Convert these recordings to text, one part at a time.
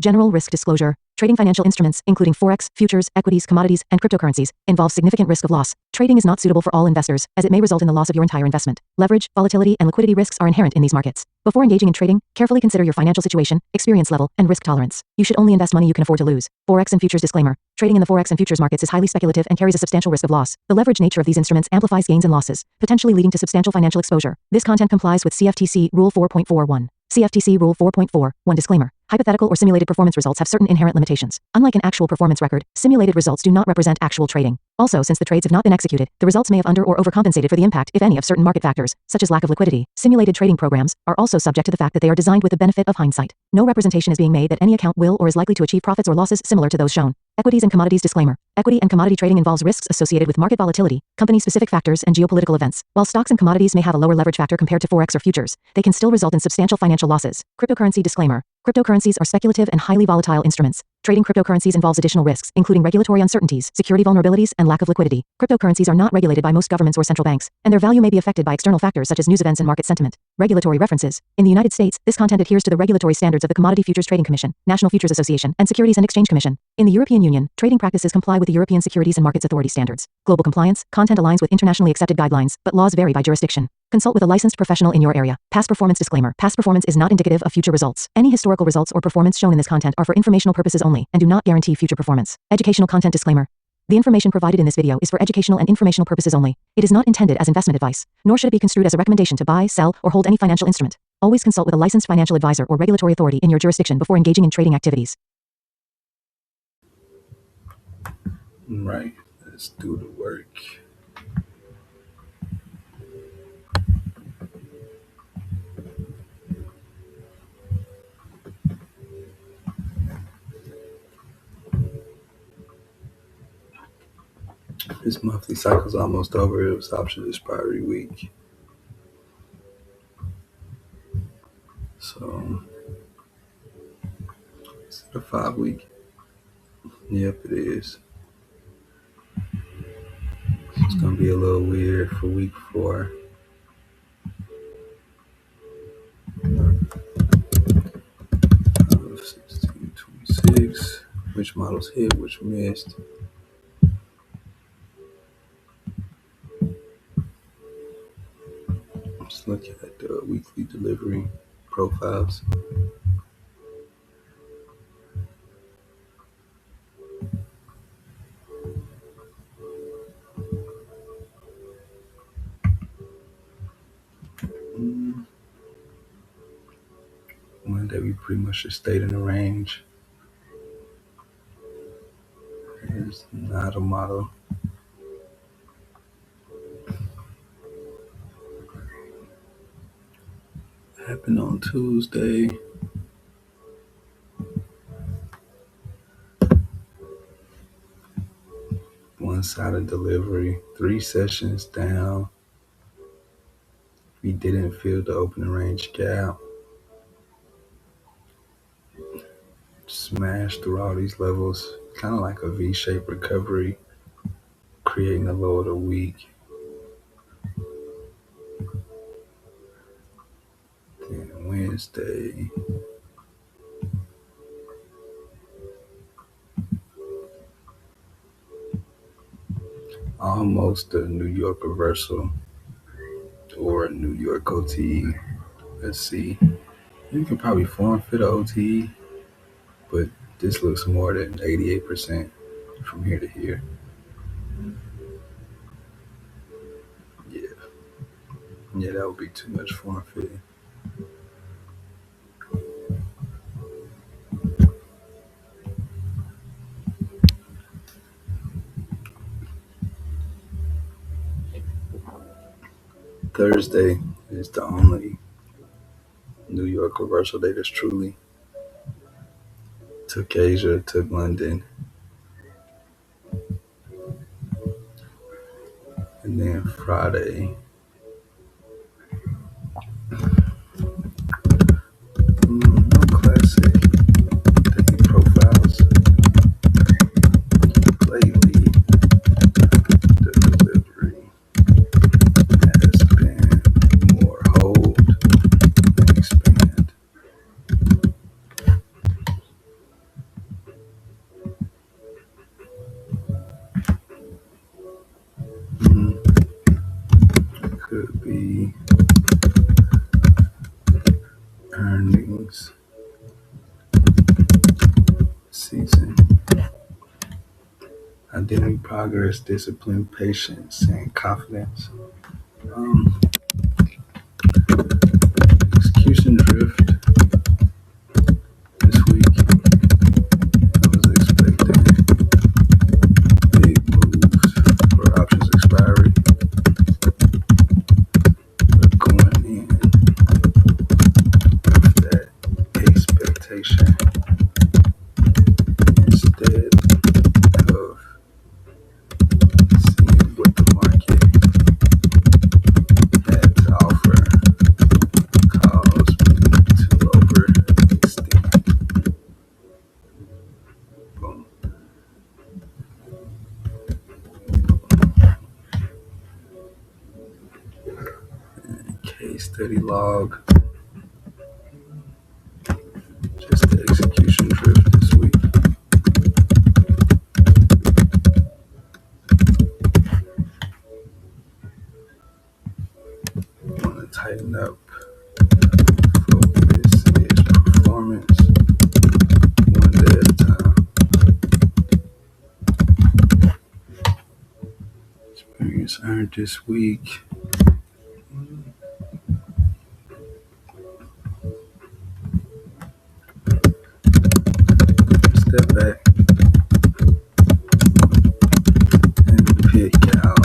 General risk disclosure. Trading financial instruments, including forex, futures, equities, commodities, and cryptocurrencies, involves significant risk of loss. Trading is not suitable for all investors, as it may result in the loss of your entire investment. Leverage, volatility, and liquidity risks are inherent in these markets. Before engaging in trading, carefully consider your financial situation, experience level, and risk tolerance. You should only invest money you can afford to lose. Forex and futures disclaimer. Trading in the forex and futures markets is highly speculative and carries a substantial risk of loss. The leverage nature of these instruments amplifies gains and losses, potentially leading to substantial financial exposure. This content complies with CFTC Rule 4.41. CFTC Rule 4.41 disclaimer. Hypothetical or simulated performance results have certain inherent limitations. Unlike an actual performance record, simulated results do not represent actual trading. Also, since the trades have not been executed, the results may have under or overcompensated for the impact, if any, of certain market factors, such as lack of liquidity. Simulated trading programs are also subject to the fact that they are designed with the benefit of hindsight. No representation is being made that any account will or is likely to achieve profits or losses similar to those shown. Equities and commodities disclaimer. Equity and commodity trading involves risks associated with market volatility, company-specific factors, and geopolitical events. While stocks and commodities may have a lower leverage factor compared to forex or futures, they can still result in substantial financial losses. Cryptocurrency disclaimer. Cryptocurrencies are speculative and highly volatile instruments. Trading cryptocurrencies involves additional risks, including regulatory uncertainties, security vulnerabilities, and lack of liquidity. Cryptocurrencies are not regulated by most governments or central banks, and their value may be affected by external factors such as news events and market sentiment. Regulatory references. In the United States, this content adheres to the regulatory standards of the Commodity Futures Trading Commission, National Futures Association, and Securities and Exchange Commission. In the European Union, trading practices comply with the European Securities and Markets Authority standards. Global compliance, content aligns with internationally accepted guidelines, but laws vary by jurisdiction. Consult with a licensed professional in your area. Past performance disclaimer. Past performance is not indicative of future results. Any historical results or performance shown in this content are for informational purposes only and do not guarantee future performance. Educational content disclaimer. The information provided in this video is for educational and informational purposes only. It is not intended as investment advice, nor should it be construed as a recommendation to buy, sell, or hold any financial instrument. Always consult with a licensed financial advisor or regulatory authority in your jurisdiction before engaging in trading activities. Right, let's do the work. This monthly cycle's almost over. It was option expiry week. So, is it a 5-week? Yep, it is. It's going to be a little weird for week 4. Of 1626. Which models hit, which missed. Let's look at the weekly delivery profiles. Monday, we pretty much just stayed in the range. There's not a model. Happened on Tuesday. One-sided delivery, 3 sessions down. We didn't fill the opening range gap. Smashed through all these levels, kind of like a V-shaped recovery, creating a low of the week. Then Wednesday, almost a New York reversal or a New York OTE. Let's see. You can probably form fit a OTE, but this looks more than 88% from here to here. Yeah, that would be too much form fitting. Thursday is the only New York reversal day that's truly took Asia, took London. And then Friday, no classic daily profiles. Lately, the delivery has been more hold and expand. be earnings season. Identity, progress, discipline, patience, and confidence. Um, Execution drift this week. I was expecting big moves for options expiry, but going in with that expectation instead of seeing what the market had to offer caused me to overextend. Boom. Case study log. Just the execution drift this week. Want to tighten up. Focus is performance. One day at a time. Experience earned this week. Step back and pick out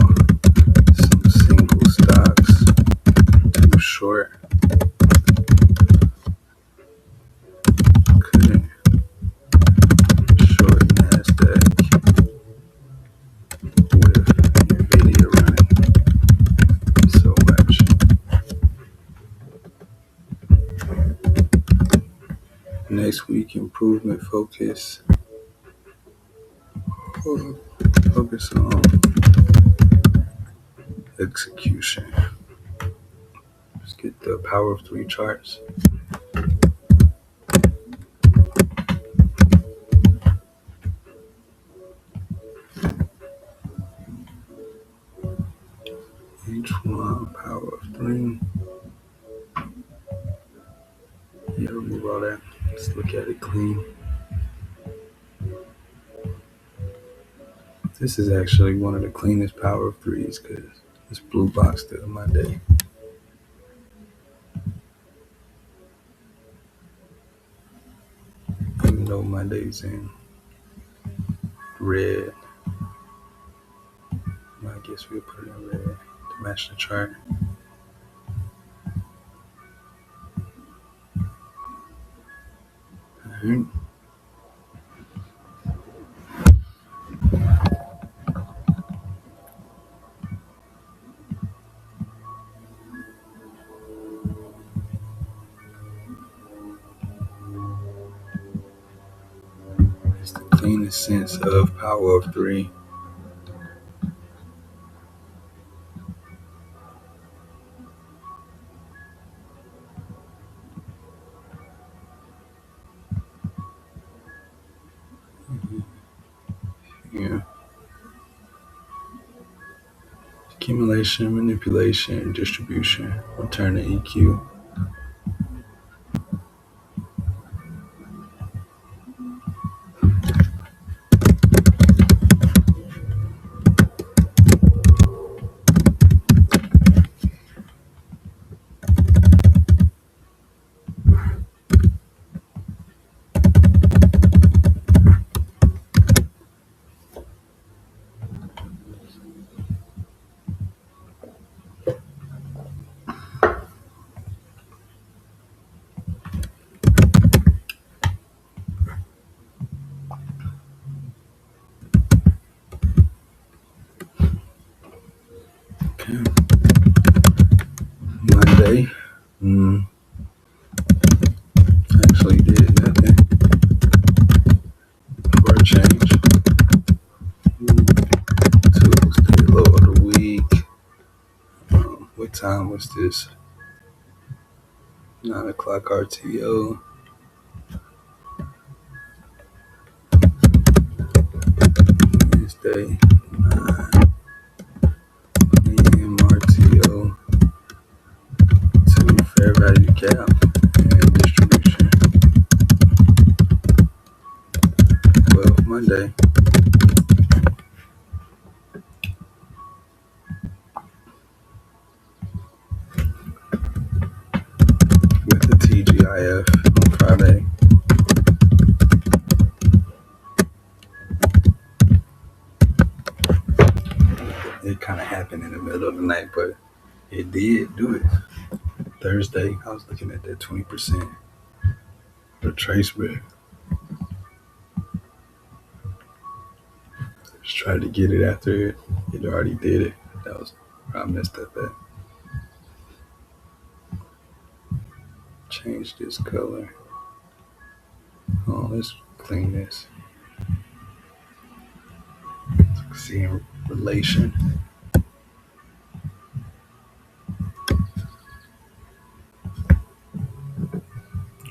some single stocks. Too short. Couldn't short Nasdaq with Nvidia running so much. Next week, improvement focus. Focus on execution. Let's get the power of 3 charts. Each one, power of 3. Yeah, remove all that. Let's look at it clean. This is actually one of the cleanest power of 3s because this blue box did my day. Even though my day's in red, I guess we'll put it in red to match the chart. Alright. It's the cleanest sense of power of 3. Yeah. Accumulation, manipulation, distribution, return to EQ. Okay. Monday. Actually did nothing for a change. Tuesday, low of the week. What time was this? 9 o'clock RTO. Wednesday, 9 p.m. RTO. gap and distribution. Well, Monday, with the TGIF on Friday. It kind of happened in the middle of the night, but it did do it. Thursday, I was looking at that 20% retracement. Just tried to get it after it already did it. That was where I messed up at. Change this color. Oh, let's clean this. See in relation.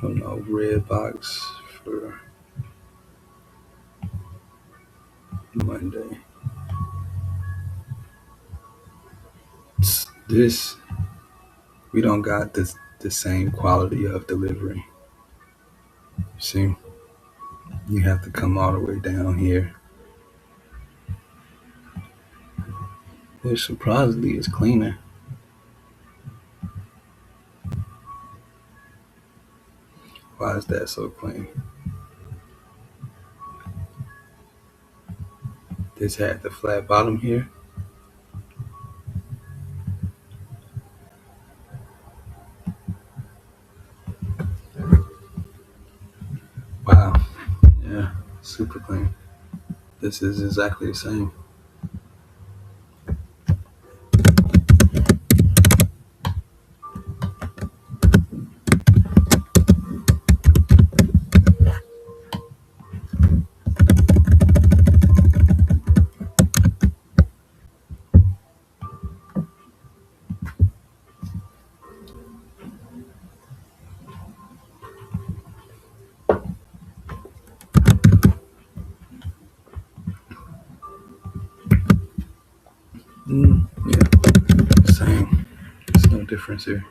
Oh no, red box for Monday. This we don't got the same quality of delivery. See, you have to come all the way down here. Which surprisingly is cleaner. Why is that so clean? This had the flat bottom here. Wow. Yeah, super clean. This is exactly the same. Yeah, same. There's no difference here.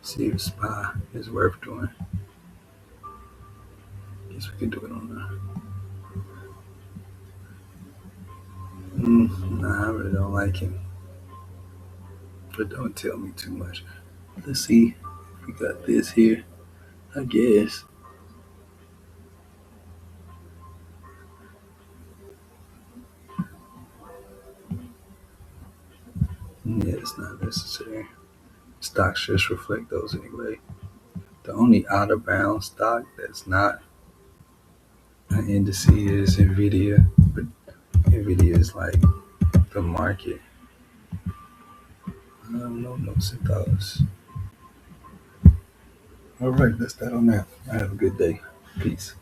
See if SPY is worth doing. Guess we can do it on Nah, I really don't like him. But don't tell me too much. Let's see if we got this here. I guess. Yeah, it's not necessary. Stocks just reflect those anyway. The only out of bounds stock that's not an indice is Nvidia, but Nvidia is like the market. I don't know notes in dollars. All right, that's that on that. I have a good day. Peace.